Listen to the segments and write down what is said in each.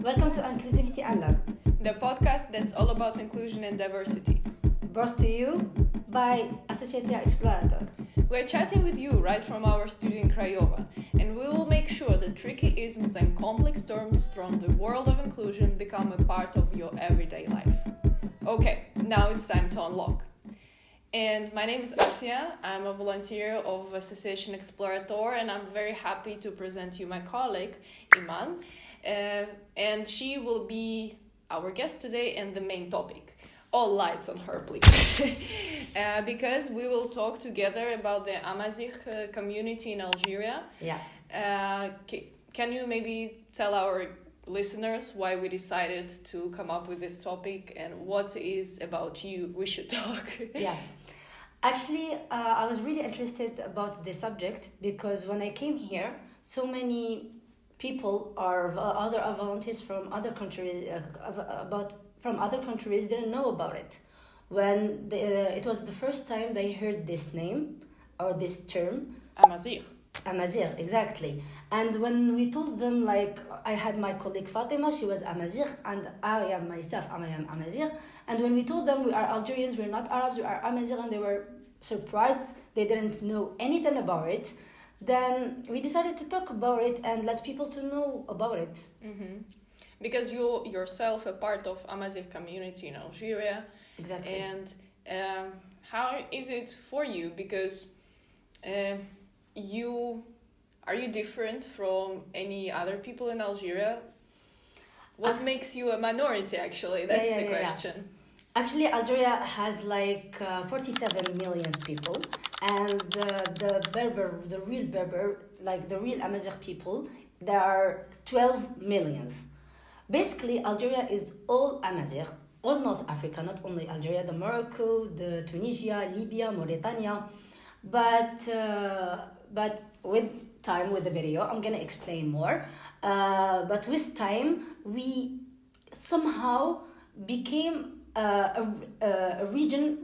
Welcome to Inclusivity Unlocked, the podcast that's all about inclusion and diversity. brought to you by Asya and Explorator. We're chatting with you right from our studio in Craiova, and we will make sure that tricky isms and complex terms from the world of inclusion become a part of your everyday life. Okay, now it's time to unlock. And my name is Asya. I'm a volunteer of Association Explorator, and I'm very happy to present you my colleague, Imene. And she will be our guest today and the main topic. All lights on her, please. Because we will talk together about the Amazigh community in Algeria. Yeah. Can you maybe tell our listeners why we decided to come up with this topic and what is about you we should talk? Yeah. Actually, I was really interested about this subject because when I came here, so many people or other volunteers from other countries from other countries didn't know about it. When it was the first time they heard this name or this term. Amazigh. Amazigh, exactly. And when we told them, like, I had my colleague Fatima, she was Amazigh, and I am myself, I am Amazigh. And when we told them we are Algerians, we're not Arabs, we are Amazigh, and they were surprised, they didn't know anything about it. Then we decided to talk about it and let people to know about it. Mm-hmm. Because you yourself a part of Amazigh community in Algeria. Exactly. And how is it for you? Because are you different from any other people in Algeria? What makes you a minority, actually? That's the question. Yeah. Actually, Algeria has like 47 million people, and the Berber, the real Berber, like the real Amazigh people, there are 12 millions. Basically, Algeria is all Amazigh, all North Africa, not only Algeria, the Morocco, the Tunisia, Libya, Mauritania. But with time, with the video, I'm gonna explain more. But with time, we somehow became a region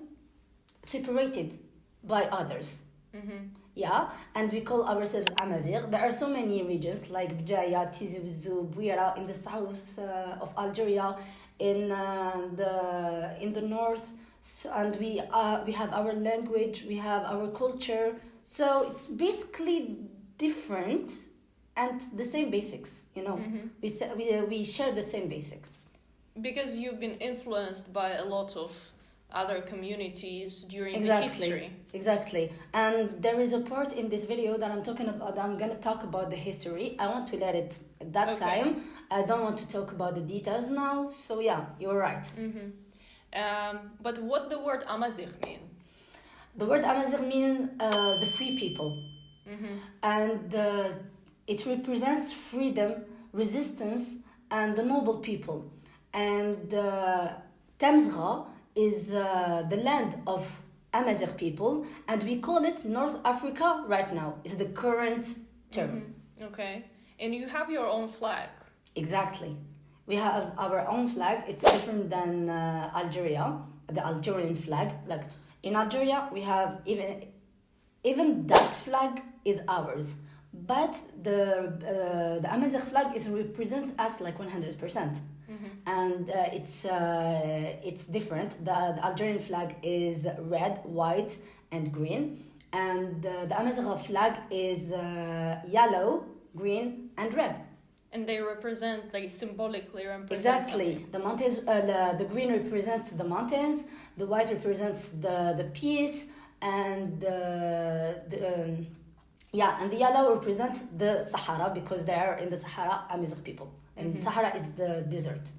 separated by others. Mm-hmm. Yeah, and we call ourselves Amazigh. There are so many regions like Bjaya, Tizi Ouzou, Bouira in the south of Algeria, in the north, and we have our language, we have our culture. So it's basically different and the same basics. You know, we share the same basics. Because you've been influenced by a lot of other communities during the history. Exactly. And there is a part in this video that I'm talking about. I'm going to talk about the history. I want to let it at that time. I don't want to talk about the details now. So yeah, you're right. Mm-hmm. But what the word Amazigh mean? The word Amazigh means the free people. Mm-hmm. And it represents freedom, resistance, and the noble people. And Tamzgha is the land of Amazigh people, and we call it North Africa right now. It's the current term. Mm-hmm. Okay. And you have your own flag. Exactly. We have our own flag. It's different than Algeria, the Algerian flag. Like in Algeria, we have even that flag is ours. But the Amazigh flag represents us like 100%. And it's different. The Algerian flag is red, white, and green, and the Amazigh flag is yellow, green, and red. And they represent, like, symbolically represent exactly something. The mountains. The green represents the mountains. The white represents the peace, and and the yellow represents the Sahara because they are in the Sahara Amazigh people, and Sahara is the desert.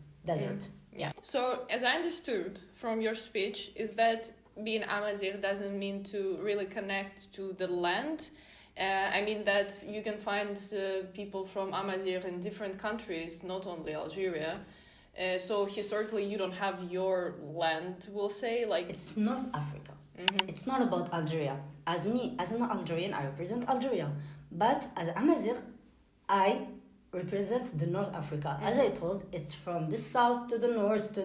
Yeah. So, as I understood from your speech, is that being Amazigh doesn't mean to really connect to the land. I mean that you can find people from Amazigh in different countries, not only Algeria. So historically, you don't have your land, we'll say, like it's North Africa. Mm-hmm. It's not about Algeria. As an Algerian, I represent Algeria, but as Amazigh, I represent the North Africa. Mm-hmm. As I told, it's from the south to the north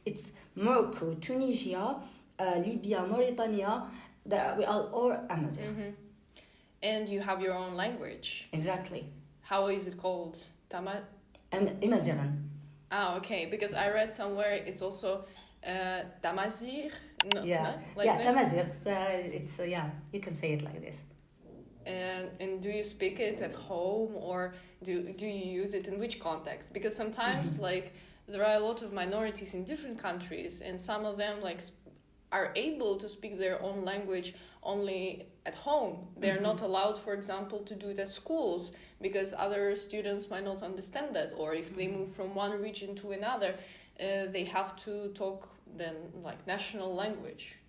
it's Morocco, Tunisia, Libya, Mauritania. We are all Amazigh. Mm-hmm. And you have your own language. Exactly. How is it called? Amazigh. Ah, okay. Because I read somewhere it's also Amazigh. No, Yeah, no? Like yeah, this? Amazigh. It's yeah, you can say it like this. And do you speak it at home, or do you use it in which context? Because sometimes like there are a lot of minorities in different countries, and some of them like are able to speak their own language only at home. They're not allowed, for example, to do it at schools because other students might not understand that, or if they move from one region to another, they have to talk then like national language.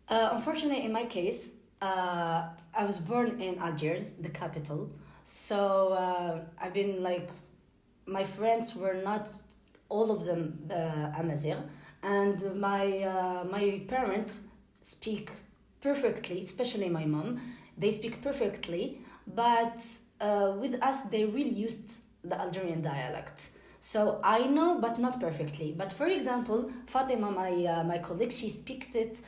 Unfortunately, in my case, I was born in Algiers, the capital. So I've been like, my friends were not all of them Amazigh, and my parents speak perfectly, especially my mom. They speak perfectly, but with us they really used the Algerian dialect. So I know, but not perfectly. But for example, Fatima, my colleague, she speaks it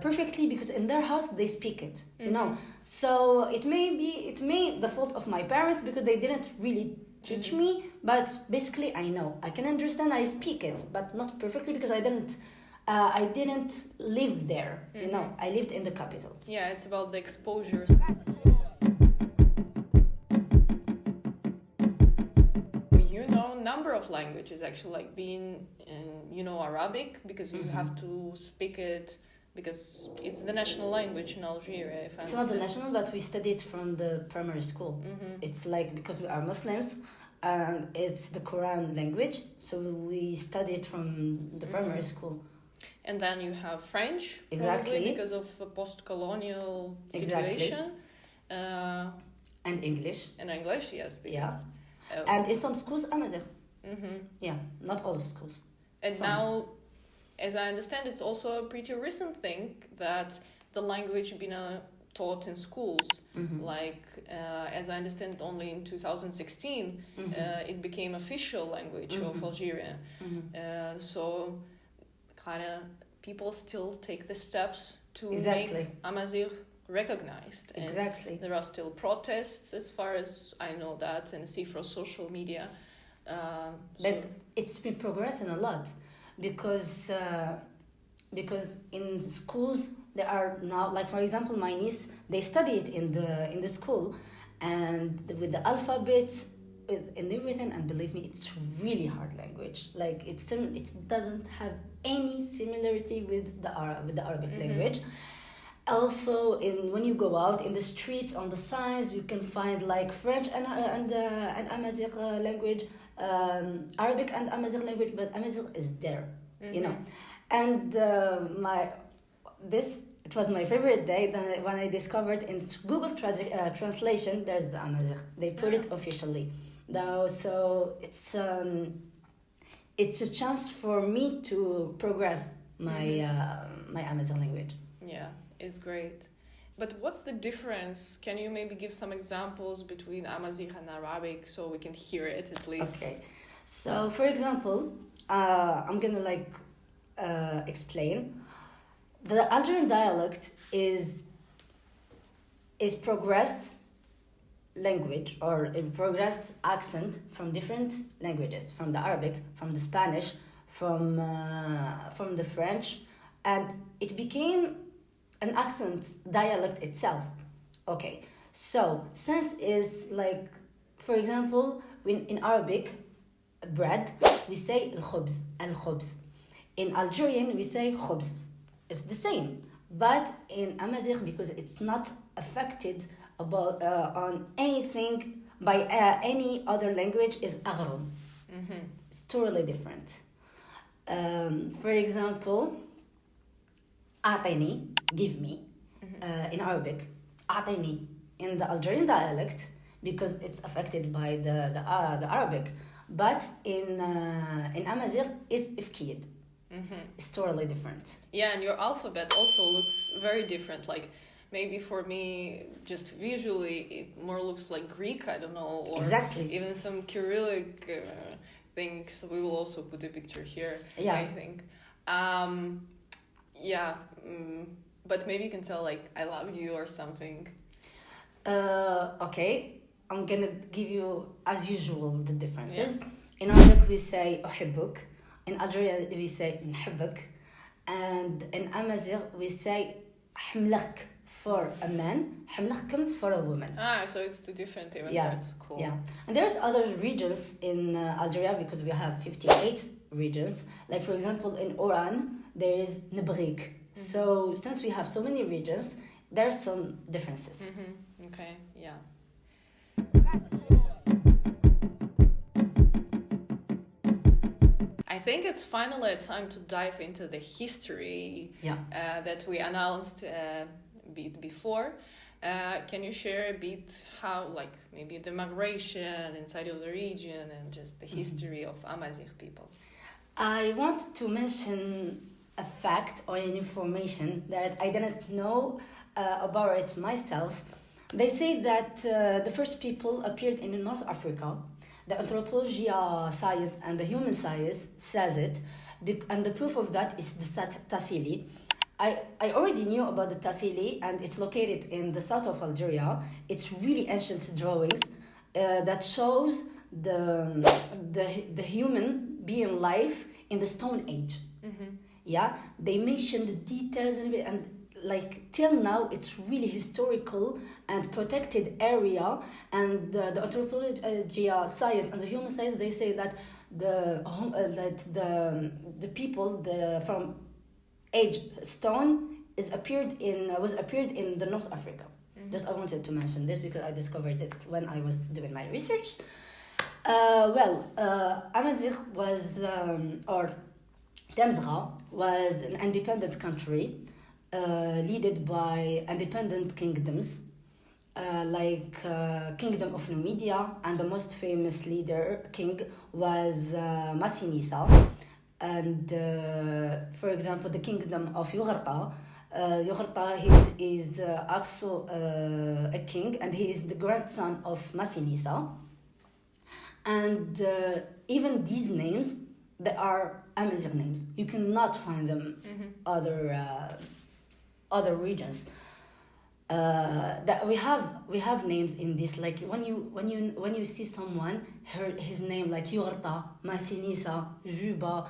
perfectly because in their house they speak it. You know, so it may the fault of my parents because they didn't really teach me. But basically, I know, I can understand, I speak it, but not perfectly because I didn't live there. You know, I lived in the capital. Yeah, it's about the exposure. You know, number of languages actually, like being in, Arabic, because you have to speak it because it's the national language in Algeria. If It's not the national, but we studied from the primary school. It's like, because we are Muslims, and it's the Quran language, so we studied from the primary school. And then you have French, Exactly, probably because of a post-colonial situation. And English. And English, yes. Because, and in some schools, Amazigh. Yeah, not all schools. And now, as I understand, it's also a pretty recent thing that the language been taught in schools. Like, as I understand, only in 2016 it became official language of Algeria. So, kind of people still take the steps to make Amazigh recognized. And there are still protests, as far as I know that, and see from social media. But it's been progressing a lot. Because in schools there are now, like for example, my niece, they study it in the school, and with the alphabets and everything, and believe me, it's really hard language. Like it doesn't have any similarity with the Arabic language. Also, when you go out in the streets, on the signs, you can find like French and Amazigh language, Arabic and Amazigh language, but Amazigh is there, you know. And it was my favorite day when I discovered in Google translation there's the Amazigh. They put it officially now, so it's a chance for me to progress my my Amazigh language. Yeah, it's great. But what's the difference? Can you maybe give some examples between Amazigh and Arabic so we can hear it at least? Okay. So, for example, I'm gonna explain. The Algerian dialect is progressed language, or a progressed accent from different languages, from the Arabic, from the Spanish, from the French, and it became an accent dialect itself. Okay, so since is like, for example, in Arabic, bread, we say al-khubz, al-khubz. In Algerian, we say khubz. It's the same, but in Amazigh, because it's not affected on anything by any other language, is aghrab. It's totally different. For example, أعطيني, give me, in Arabic, أعطيني, in the Algerian dialect, because it's affected by the Arabic, but in Amazigh is ifkid. It's totally different. Yeah, and your alphabet also looks very different. Like, maybe for me, just visually, it more looks like Greek, I don't know, or even some Cyrillic things. We will also put a picture here, I think. But maybe you can tell, like, I love you or something. Okay. I'm gonna give you, as usual, the differences. In Arabic we say أحبك. In Algeria we say نحبك. And in Amazigh we say حملك for a man, حملكم for a woman. So it's two different even words. Cool. Yeah. And there's other regions in Algeria because we have 58 regions. Like for example in Oran there is نبغيك. So since we have so many regions, there's some differences. Okay, yeah. I think it's finally time to dive into the history that we announced a bit before. Can you share a bit how, like, maybe the migration inside of the region and just the history of Amazigh people? I want to mention a fact or an information that I didn't know about it myself. They say that the first people appeared in North Africa. The anthropology science and the human science says it, and the proof of that is the Tassili. I already knew about the Tassili, and it's located in the south of Algeria. It's really ancient drawings that shows the human being life in the Stone Age. Yeah, they mention the details and like till now it's really historical and protected area, and the anthropology science and the human science, they say that the people from age stone was appeared in the North Africa. Just I wanted to mention this because I discovered it when I was doing my research. Amazigh was or Amazigh was an independent country led by independent kingdoms like Kingdom of Numidia, and the most famous king was Massinissa. And for example, the Kingdom of Yugharta, he is also a king, and he is the grandson of Massinissa. And even these names, they are Amazigh names. You cannot find them other regions. That we have names in this. Like when you see someone, his name like Yugharta, Massinissa, Juba,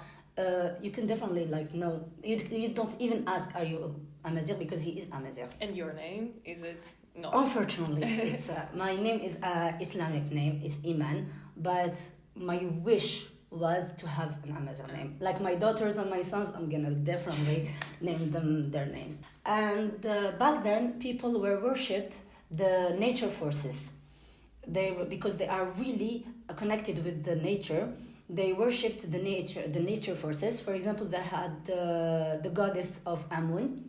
you can definitely know. You don't even ask, are you Amazigh, because he is Amazigh. And your name, is it? No. Unfortunately, it's my name is Islamic name is Iman, but my wish was to have an Amazigh name. Like my daughters and my sons, I'm gonna definitely name them their names. And back then, people were worship the nature forces. Because they are really connected with the nature. They worshipped the nature forces. For example, they had the goddess of Amun,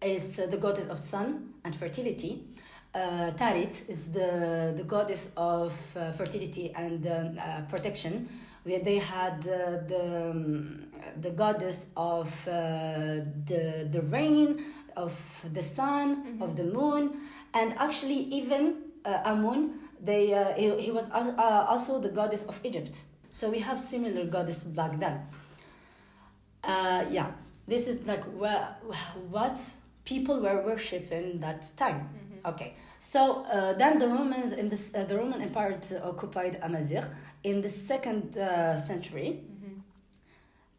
is the goddess of sun and fertility. Tarit is the goddess of fertility and protection. They had the goddess of the rain, of the sun, of the moon, and actually even Amun, he was also the goddess of Egypt. So we have similar goddess back then. This is like what people were worshipping that time. Okay, so then the Romans the Roman Empire occupied Amazigh in the 2nd century,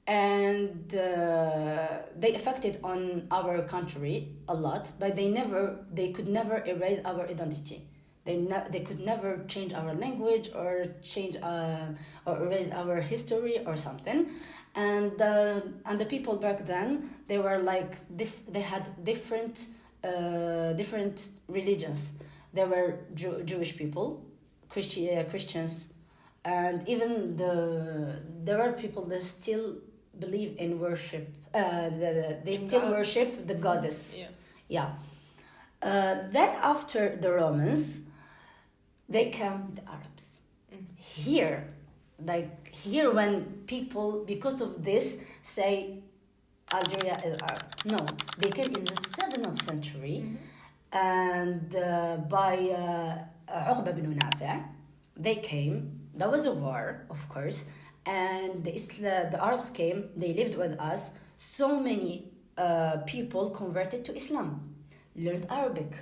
and they affected on our country a lot, but they could never erase our identity. They could never change our language or change or erase our history or something. And the people back then, they were like they had different religions. There were Jewish people, Christians, and even there were people that still believe in worship. They still worship the goddess. Then after the Romans, they came the Arabs. Here when people, because of this, say Algeria is Arab. No, they came in the 7th century, and by Uqba ibn Nafi', they came. There was a war, of course, and the Arabs came. They lived with us. So many people converted to Islam, learned Arabic,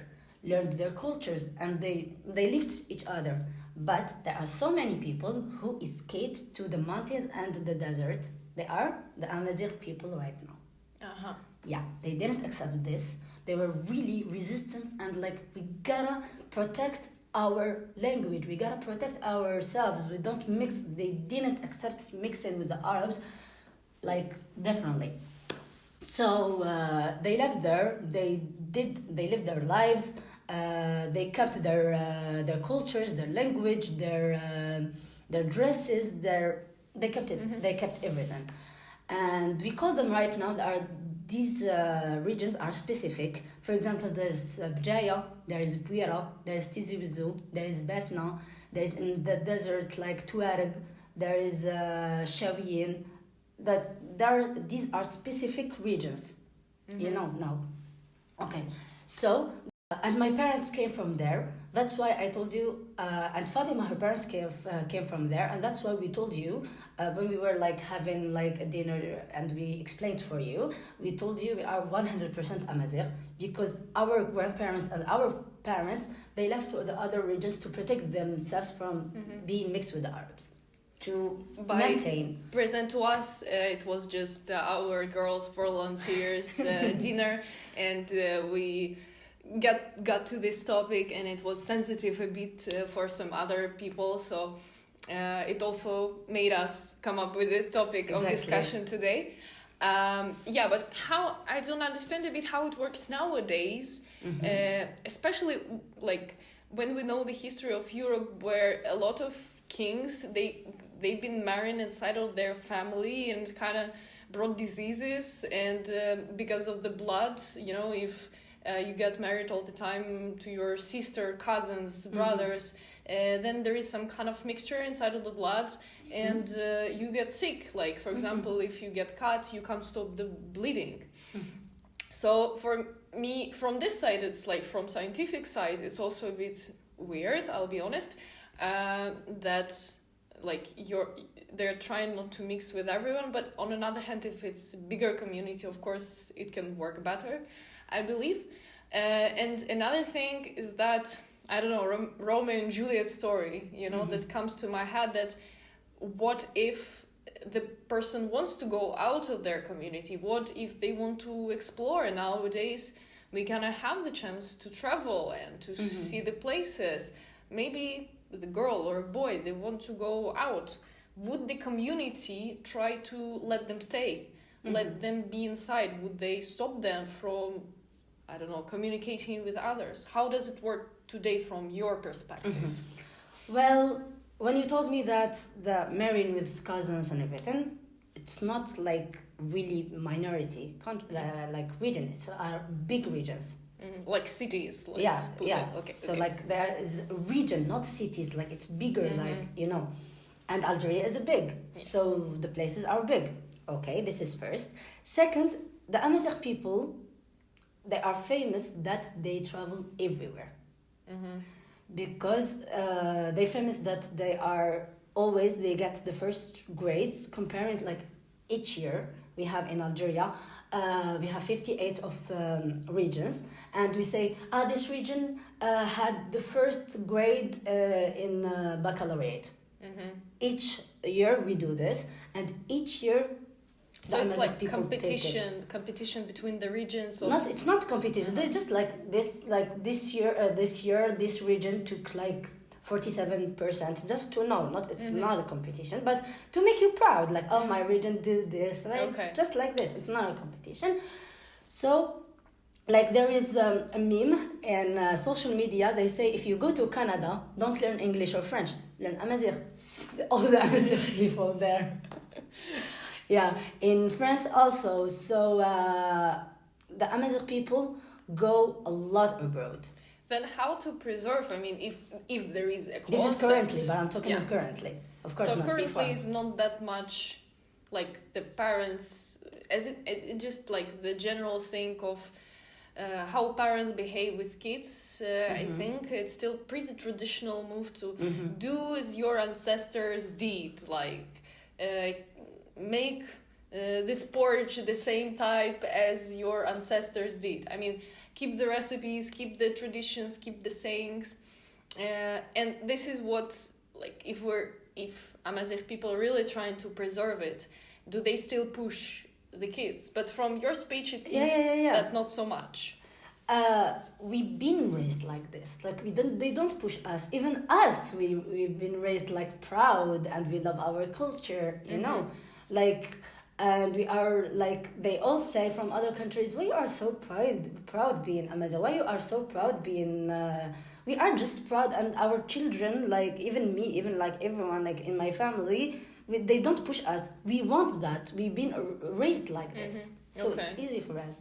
learned their cultures, and they lived each other. But there are so many people who escaped to the mountains and the desert. They are the Amazigh people right now. Uh-huh. Yeah, they didn't accept this. They were really resistant, and like, we gotta protect our language, we gotta protect ourselves, we don't mix. They didn't accept mixing with the Arabs, like, definitely. So they left there. They lived their lives. They kept their cultures, their language, their dresses, they kept it. Mhm. They kept everything, and we call them right now. These regions are specific. For example, there's Bjaya, there is Bwira, there is Tizi Ouzou, there is Batna, there is in the desert like Tuareg, there is Shawiyin. These are specific regions, you know now. Okay, so and my parents came from there. That's why I told you. And Fatima, her parents came from there, and that's why we told you when we were like having like a dinner and we explained for you. We told you we are 100% Amazigh because our grandparents and our parents, they left to the other regions to protect themselves from being mixed with the Arabs. To maintain. Present to us, it was just our girls volunteers dinner, and we got to this topic, and it was sensitive a bit for some other people, so it also made us come up with this topic of discussion today. But how, I don't understand a bit how it works nowadays, especially like when we know the history of Europe, where a lot of kings, they've been married inside of their family and kind of brought diseases, and because of the blood, you know, if you get married all the time to your sister, cousins, brothers, then there is some kind of mixture inside of the blood, and you get sick. Like, for example, if you get cut, you can't stop the bleeding. So for me, from this side, it's like from scientific side, it's also a bit weird, I'll be honest, that like they're trying not to mix with everyone, but on another hand, if it's a bigger community, of course, it can work better, I believe. And another thing is that, I don't know, Romeo and Juliet story, you know, that comes to my head, that what if the person wants to go out of their community? What if they want to explore? Nowadays, we kind of have the chance to travel and to see the places. Maybe the girl or a boy, they want to go out. Would the community try to let them stay? Let them be inside? Would they stop them from, I don't know, communicating with others? How does it work today from your perspective? Well, when you told me that the marrying with cousins and everything, it's not like really minority, like region. It's big regions. Like cities. Yeah. Okay. So like there is a region, not cities. Like it's bigger, like, you know. And Algeria is big, so the places are big. Okay, this is first. Second, the Amazigh people, they are famous that they travel everywhere. Because they're famous that they get the first grades, comparing like each year. We have in Algeria, we have 58 of regions, and we say, this region had the first grade in baccalaureate. Each year we do this, and each year so it's like competition between the regions. It's not competition. They just like this year this region took like 47%. Just to know, it's not a competition, but to make you proud. Like, my region did this, just like this. It's not a competition. So, like, there is a meme in social media. They say if you go to Canada, don't learn English or French. Learn Amazigh. All the Amazigh people there. Yeah, in France also. So the Amazigh people go a lot abroad. Then how to preserve? I mean, if there is a concept. This is currently, but I'm talking about currently. Of course, so not currently before. is not that much like the parents, as it just like the general thing of how parents behave with kids. I think it's still pretty traditional move to do as your ancestors did, like make this porch the same type as your ancestors did. I mean, keep the recipes, keep the traditions, keep the sayings. And this is what, like, if Amazigh people really trying to preserve it, do they still push the kids? But from your speech, it seems that not so much. We've been raised like this. Like they don't push us. Even us, we've been raised like proud, and we love our culture. You know, like, and we are like, they all say from other countries, why you are so proud being Amazigh? Why you are so proud being? We are just proud, and our children, like even me, even like everyone, like in my family, they don't push us. We want that. We've been raised like this, so it's easy for us.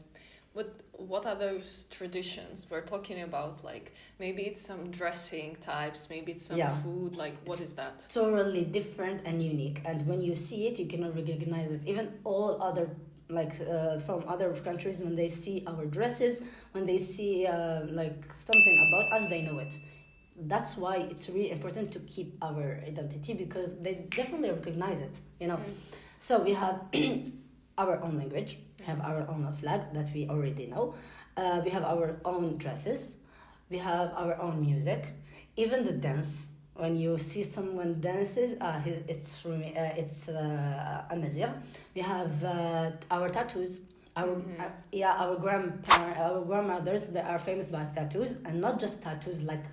But what are those traditions we're talking about? Like, maybe it's some dressing types, maybe it's some food. Like, what is that? Totally different and unique. And when you see it, you cannot recognize it. Even all other, like, from other countries, when they see our dresses, when they see, like, something about us, they know it. That's why it's really important to keep our identity, because they definitely recognize it, you know. So we have our own language, have our own flag that we already know. We have our own dresses. We have our own music. Even the dance. When you see someone dances, it's from it's Amazigh. We have our tattoos. Our grandmothers, they are famous by tattoos, and not just tattoos like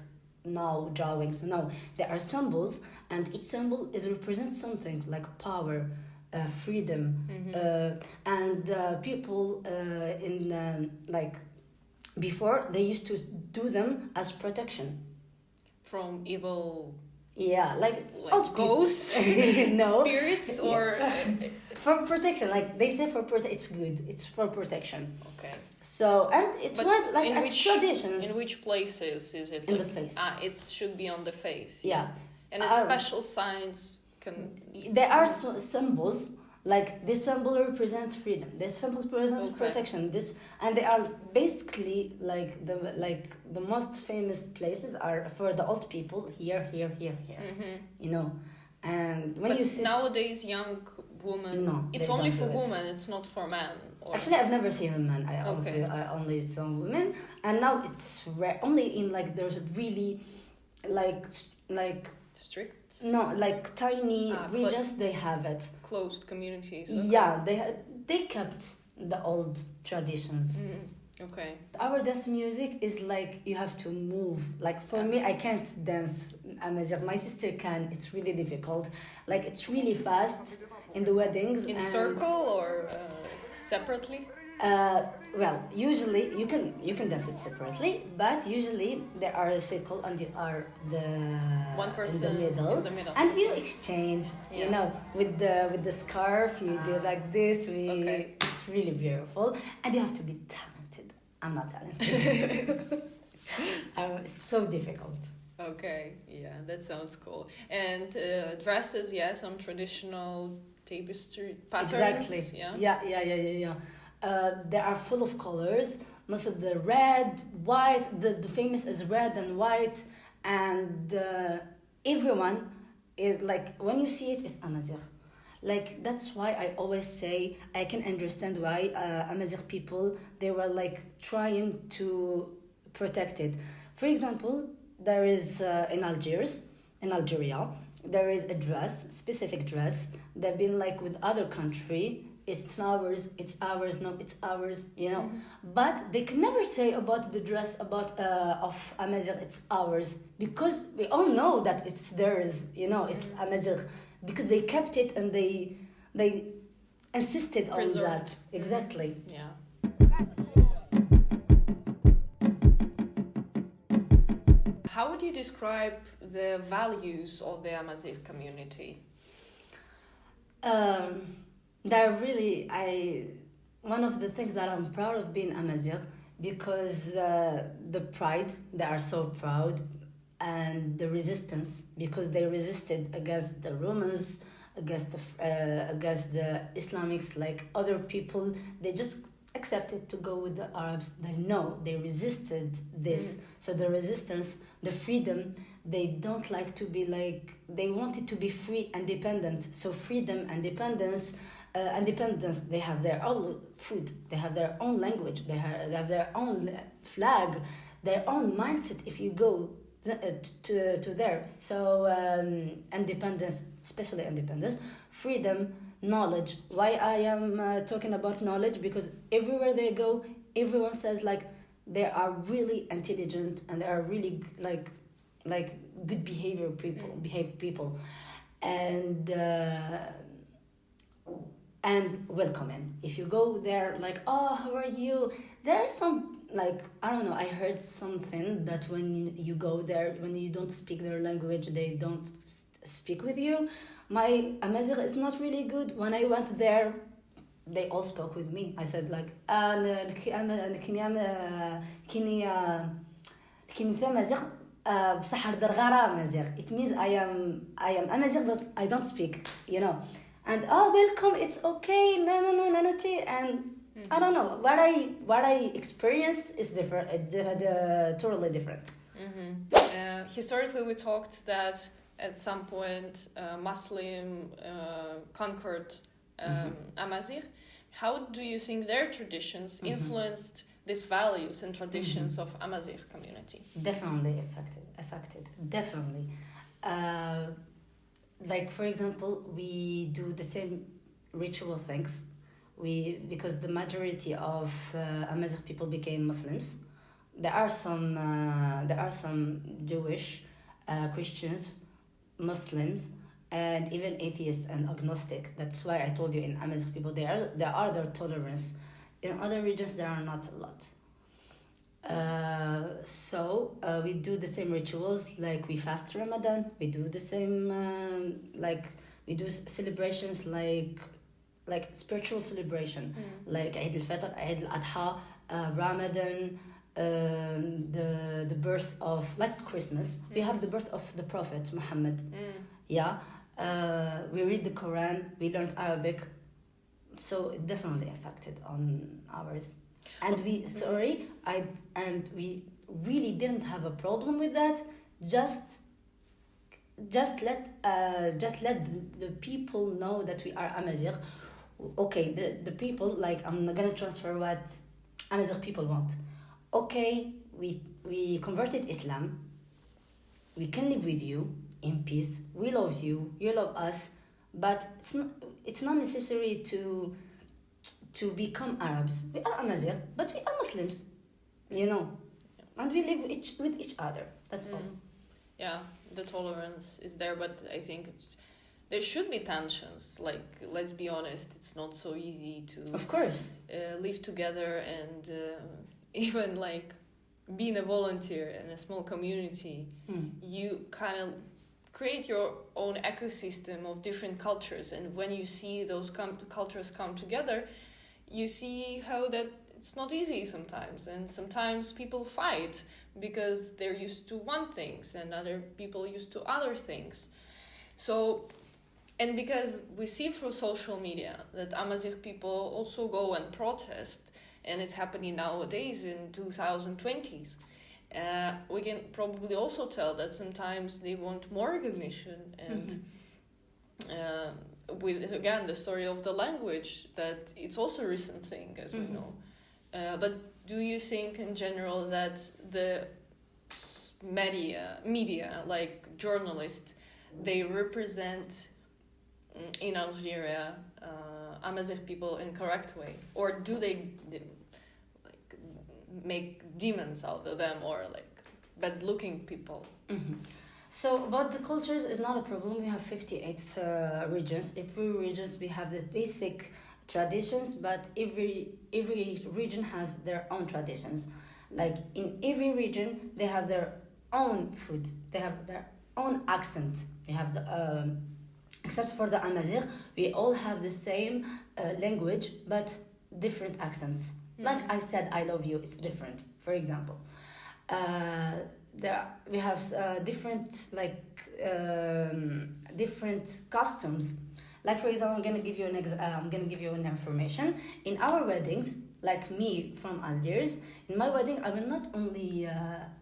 now drawings. No, there are symbols, and each symbol represents something like power. Freedom, and people in like before, they used to do them as protection from evil. Yeah, like ghosts, no spirits, or for protection. Like they say, it's good. It's for protection. Okay. So, and it's what like it's traditions. In which places is it? In the face. It should be on the face. Yeah, and it's special signs. There are symbols, like this symbol represents freedom, this symbol represents protection, this, and they are basically like the most famous places are for the old people here, you know. And when you see nowadays young women, it's only for women, it's not for men. Actually, I've never seen a man. I only saw women, and now it's only in like there's really like strict. No, like tiny regions, they have it. Closed communities. Okay. Yeah, they kept the old traditions. Okay. Our dance music is like you have to move. Like for me, I can't dance Amazigh. My sister can. It's really difficult. Like it's really fast in the weddings. In circle or separately? Well, usually you can dance it separately, but usually there are a circle and you are the one person in the middle, and you exchange. You know, with the scarf, you do like this. It's really beautiful, and you have to be talented. I'm not talented. It's so difficult. Okay, yeah, that sounds cool. And dresses, some traditional tapestry patterns. Exactly. Yeah. They are full of colors. Most of the red, white. The famous is red and white, and everyone is like when you see it, it's Amazigh. Like that's why I always say I can understand why Amazigh people, they were like trying to protect it. For example, there is in Algeria, there is a specific dress. They've been like with other country. It's ours, no, it's ours, you know. But they can never say about the dress of Amazigh, it's ours, because we all know that it's theirs, you know, it's Amazigh, because they kept it and they insisted on that. Exactly. Yeah. How would you describe the values of the Amazigh community? They're really, one of the things that I'm proud of being Amazigh, because the pride, they are so proud, and the resistance, because they resisted against the Romans, against the Islamics, like other people, they just accepted to go with the Arabs. They know they resisted this. So the resistance, the freedom, they don't like to be like, they wanted to be free and independent. So freedom and independence, they have their own food, they have their own language, they have their own flag, their own mindset if you go to there. So independence, especially independence, freedom, knowledge. Why I am talking about knowledge? Because everywhere they go, everyone says like they are really intelligent and they are really like good behaved people, and welcoming. If you go there like, oh, how are you? There are some, like, I don't know, I heard something that when you go there, when you don't speak their language, they don't speak with you. My Amazigh is not really good. When I went there, they all spoke with me. I said like, it means I am Amazigh, but I don't speak, you know. And welcome, it's okay, and I don't know, what I experienced is different, totally different. Historically, we talked that at some point Muslim conquered Amazigh. How do you think their traditions influenced these values and traditions of Amazigh community? Definitely affected. Definitely. Like, for example, we do the same ritual things. Because the majority of Amazigh people became Muslims. There are some Jewish, Christians, Muslims, and even atheists and agnostic. That's why I told you in Amazigh people there are their tolerance. In other regions there are not a lot. So we do the same rituals, like we fast Ramadan. We do the same we do celebrations like spiritual celebration, like Eid al-Fitr, Eid al-Adha, Ramadan, the birth of, like Christmas. We have the birth of the Prophet Muhammad. Yeah, we read the Quran, we learned Arabic, so it definitely affected on ours. And we really didn't have a problem with that. Just let the people know that we are Amazigh. Okay, the people, like, I'm not gonna transfer what Amazigh people want. Okay, we converted Islam. We can live with you in peace. We love you. You love us. But it's not necessary to become Arabs. We are Amazigh, but we are Muslims, you know, and we live with each other. That's all. Yeah, the tolerance is there, but I think there should be tensions. Like, let's be honest, it's not so easy to, of course, live together and even like being a volunteer in a small community. You kind of create your own ecosystem of different cultures, and when you see those cultures come together, you see how that it's not easy sometimes, and sometimes people fight because they're used to one things and other people used to other things. So, and because we see through social media that Amazigh people also go and protest, and it's happening nowadays in 2020s. We can probably also tell that sometimes they want more recognition, and with, again, the story of the language, that it's also a recent thing, as we know. But do you think in general that the media, like journalists, they represent in Algeria Amazigh people in correct way, or do they like make demons out of them, or like bad looking people? So about the cultures is not a problem. We have 58 regions. Every regions we have the basic traditions, but every region has their own traditions. Like in every region they have their own food, they have their own accent. We have the except for the Amazigh, we all have the same language but different accents. Like I said, I love you, it's different, for example. We have different different customs. Like, for example, I'm gonna give you an information. In our weddings, like me from Algiers, in my wedding, I will not only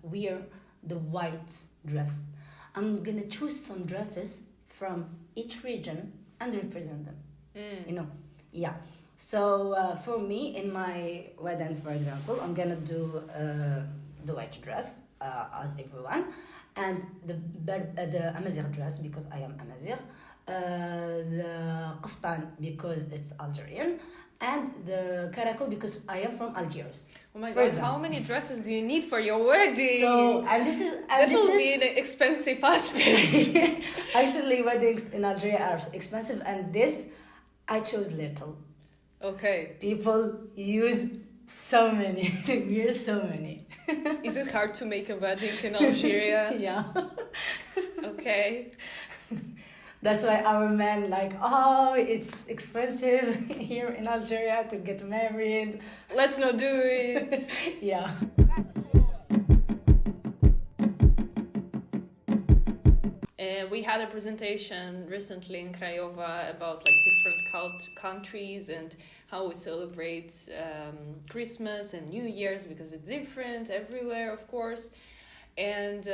wear the white dress. I'm gonna choose some dresses from each region and represent them. You know, yeah. So for me, in my wedding, for example, I'm gonna do the white dress as everyone, and the Amazigh dress because I am Amazigh, the qaftan because it's Algerian, and the karako because I am from Algiers. Oh my God! How many dresses do you need for your wedding? So that will be an expensive aspect. Actually, weddings in Algeria are expensive, and this I chose little. Okay. People use so many. We're so many. Is it hard to make a wedding in Algeria? Yeah. Okay. That's why our men it's expensive here in Algeria to get married. Let's not do it. Yeah. We had a presentation recently in Craiova about different countries and how we celebrate Christmas and New Year's because it's different everywhere, of course. And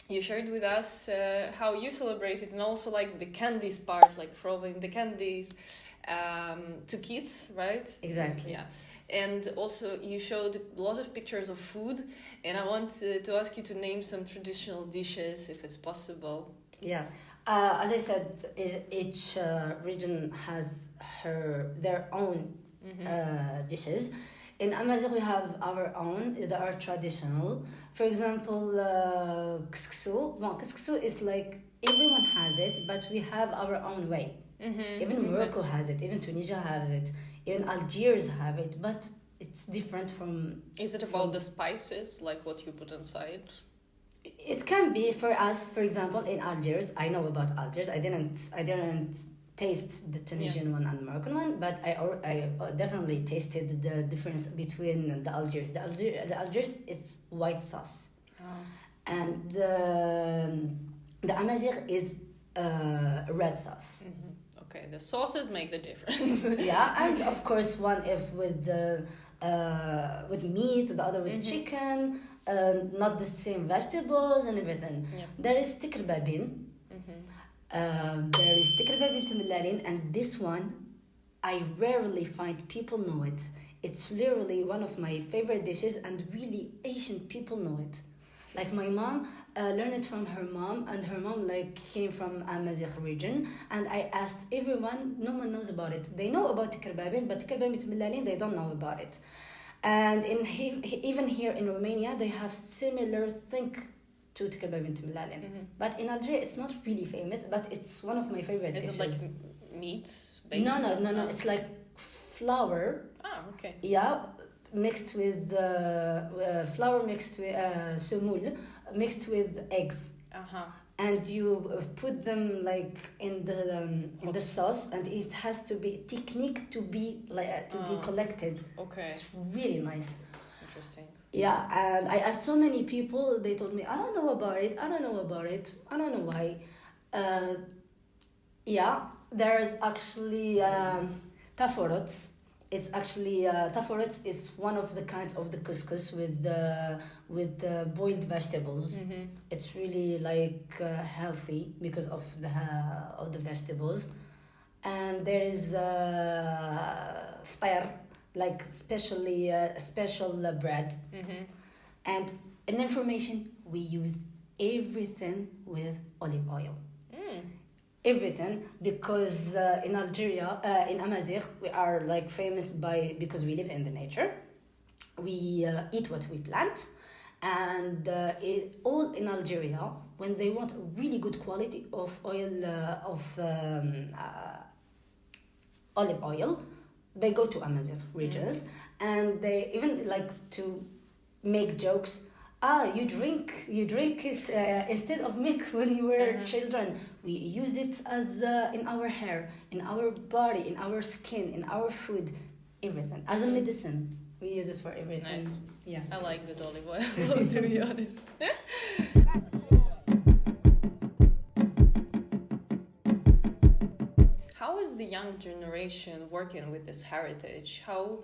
you shared with us how you celebrated and also the candies part, throwing the candies to kids, right? Exactly. Yeah. And also you showed a lot of pictures of food, and I want to ask you to name some traditional dishes if it's possible. Yeah. As I said, each region has their own dishes. In Amazigh, we have our own that are traditional. For example, couscous. Well, couscous is everyone has it, but we have our own way. Even Morocco has it, even Tunisia has it, even Algiers have it, but it's different from... Is it about the spices, what you put inside? It can be for us, for example, in Algiers. I know about Algiers. I didn't taste the Tunisian one and Moroccan one, but I definitely tasted the difference between the Algiers. The Algiers, it's white sauce. And the Amazigh is red sauce. Okay, the sauces make the difference. Yeah, and of course one with meat, the other with chicken, not the same vegetables and everything. Yeah. There is tikr babin. There is tikr babin timilalin, and this one I rarely find people know it. It's literally one of my favorite dishes, and really Asian people know it. My mom learned it from her mom, and her mom came from Amazigh region, and I asked everyone, no one knows about it. They know about tikr babin, but tikr babin timilalin, they don't know about it. And even here in Romania, they have similar thing to tikr babin timilalin. But in Algeria, it's not really famous, but it's one of my favorite dishes. Is it meat based? No. It's flour. Ah, okay. Yeah. Mixed with flour, mixed with semoule, mixed with eggs, and you put them in the sauce, and it has to be technique to be be collected. Okay, it's really nice. Interesting. Yeah, and I asked so many people. They told me, I don't know about it. I don't know why. Yeah, there's actually taforots. It's actually taforots is one of the kinds of the couscous with boiled vegetables. It's really healthy because of the vegetables. And there is ftair, especially special bread. And in information, we use everything with olive oil. Everything, because in Algeria, in Amazigh, we are famous because we live in the nature. We eat what we plant, and all in Algeria, when they want a really good quality of oil, olive oil, they go to Amazigh regions, and they even to make jokes. You drink it instead of milk when you were children. We use it as in our hair, in our body, in our skin, in our food, everything. As a medicine, we use it for everything. Nice. Yeah. I like the olive oil, to be honest. How is the young generation working with this heritage? How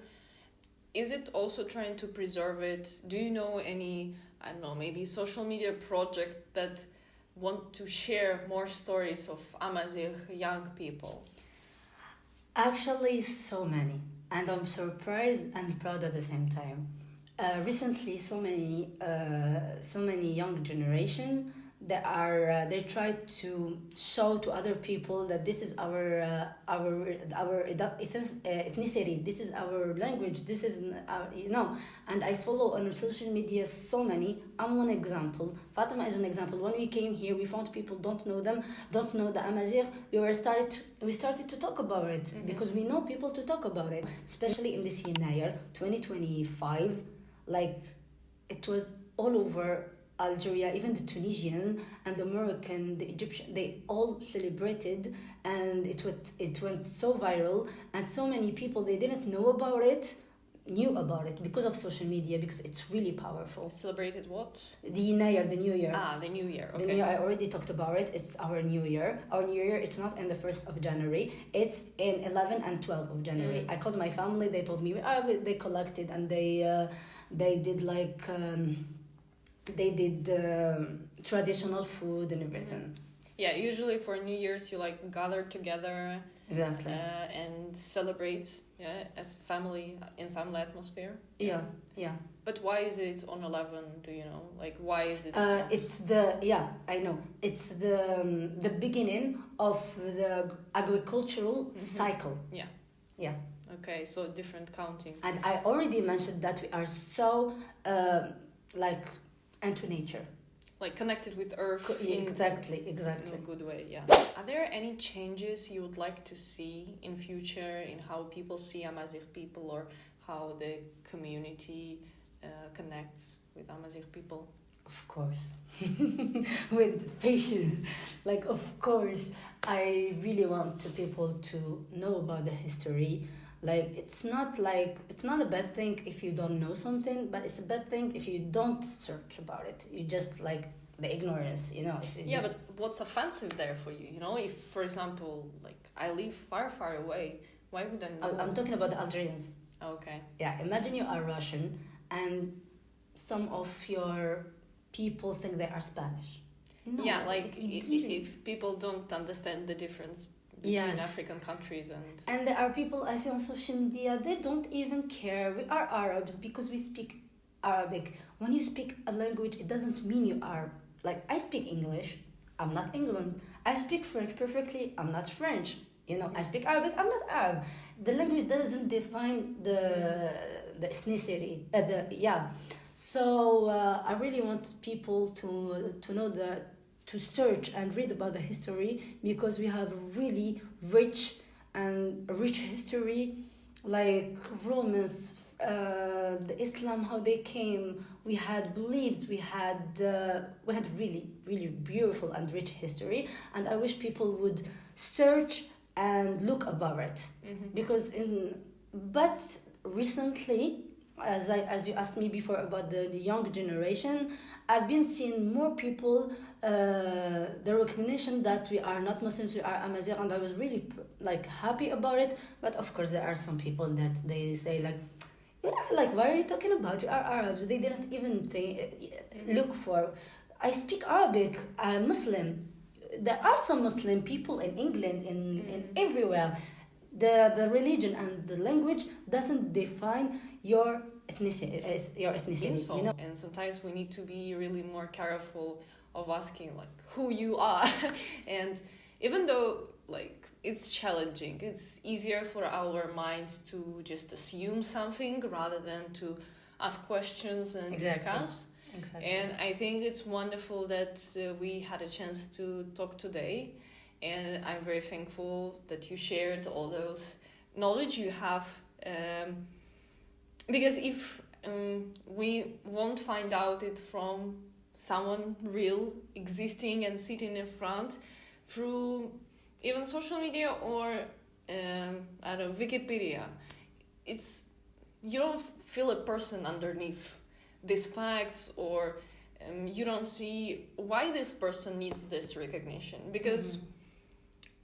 is it also trying to preserve it? Do you know any, I don't know, maybe social media project that want to share more stories of Amazigh young people? Actually, so many, and I'm surprised and proud at the same time. Recently, so many young generations they try to show to other people that this is our ethnicity, this is our language, this is our, and I follow on social media so many. I'm one example. Fatima is an example. When we came here, we found people don't know the Amazigh. We started to talk about it because we know people to talk about it, especially in this year 2025. Like, it was all over Algeria, even the Tunisian and the Moroccan, the Egyptian, they all celebrated, and it went so viral, and so many people they didn't know about it, knew about it because of social media, because it's really powerful. Celebrated what? The New Year. The New Year. Okay. The New Year, I already talked about it. It's our New Year. Our New Year, it's not in the 1st of January. It's in 11 and 12 of January. I called my family. They told me they collected, and they did like they did traditional food and everything. Yeah, usually for New Year's you like gather together. Exactly. And celebrate, as family, in family atmosphere. Yeah. But why is it on 11? Do you know? Like, why is it? I know. It's the beginning of the agricultural cycle. Yeah. Okay, so different counting. And I already mentioned that we are so into nature. Like connected with Earth. Exactly. In a good way, yeah. Are there any changes you would like to see in future in how people see Amazigh people, or how the community connects with Amazigh people? Of course. With patience. Like, of course, I really want people to know about the history. Like, it's not a bad thing if you don't know something, but it's a bad thing if you don't search about it. You just like the ignorance, if you but what's offensive there for you? If, for example, like I live far, far away, why would I know? I'm talking about the Algerians. Okay. Yeah, imagine you are Russian and some of your people think they are Spanish. No, yeah, like if people don't understand the difference between African countries and there are people I see on social media, they don't even care. We are Arabs because we speak Arabic. When you speak a language, it doesn't mean you are. Like, I speak English, I'm not England. I speak French perfectly, I'm not French. I speak Arabic, I'm not Arab. The language doesn't define the ethnicity. So I really want people to know to search and read about the history, because we have really rich history, like Romans, the Islam, how they came. We had beliefs. We had really, really beautiful and rich history, and I wish people would search and look about it. Because but recently, as you asked me before about the young generation, I've been seeing more people the recognition that we are not Muslims, we are Amazigh, and I was really happy about it. But of course, there are some people that they say why are you talking about? We are Arabs. They didn't even look for. I speak Arabic. I'm Muslim. There are some Muslim people in England, in everywhere. The religion and the language doesn't define your ethnicity. And sometimes we need to be really more careful of asking who you are. And even though it's challenging, it's easier for our mind to just assume something rather than to ask questions and discuss. Exactly. And I think it's wonderful that we had a chance to talk today, and I'm very thankful that you shared all those knowledge you have, because if we won't find out it from someone real existing and sitting in front through even social media or Wikipedia, you don't feel a person underneath these facts, or you don't see why this person needs this recognition, because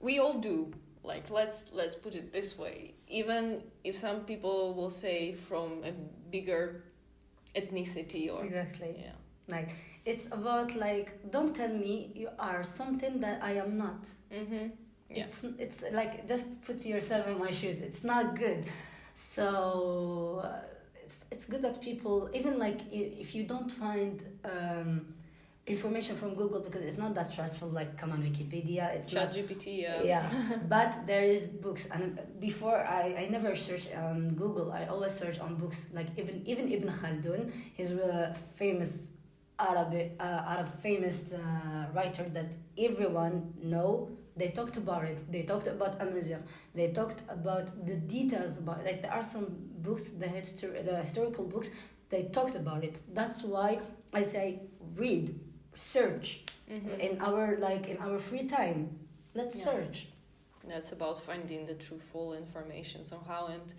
we all do. like let's put it this way, even if some people will say from a bigger ethnicity or Exactly. yeah. Like, it's about, like, don't tell me you are something that I am not. Mm-hmm. Yeah. It's like, just put yourself in my shoes. It's not good. So it's good that people, even like if you don't find information from Google, because it's not that stressful, like come on Wikipedia, it's not ChatGPT, yeah. But there is books, and before I never search on Google. I always search on books, like even Ibn Khaldun. He's a famous Arab famous writer that everyone know. They talked about it. They talked about Amazigh. They talked about the details about, like, there are some books, the historical books. They talked about it. That's why I say read, search. Mm-hmm. In our free time. Let's search. That's about finding the true full information somehow and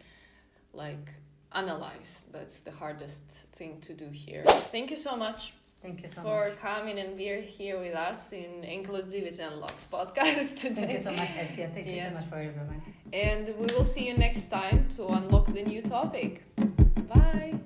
like analyze. That's the hardest thing to do here. Thank you so much. Thank you so for much. coming and being here with us in Inclusivity Unlocked podcast today. Thank you so much, Asya. Thank you so much for everyone. And we will see you next time to unlock the new topic. Bye.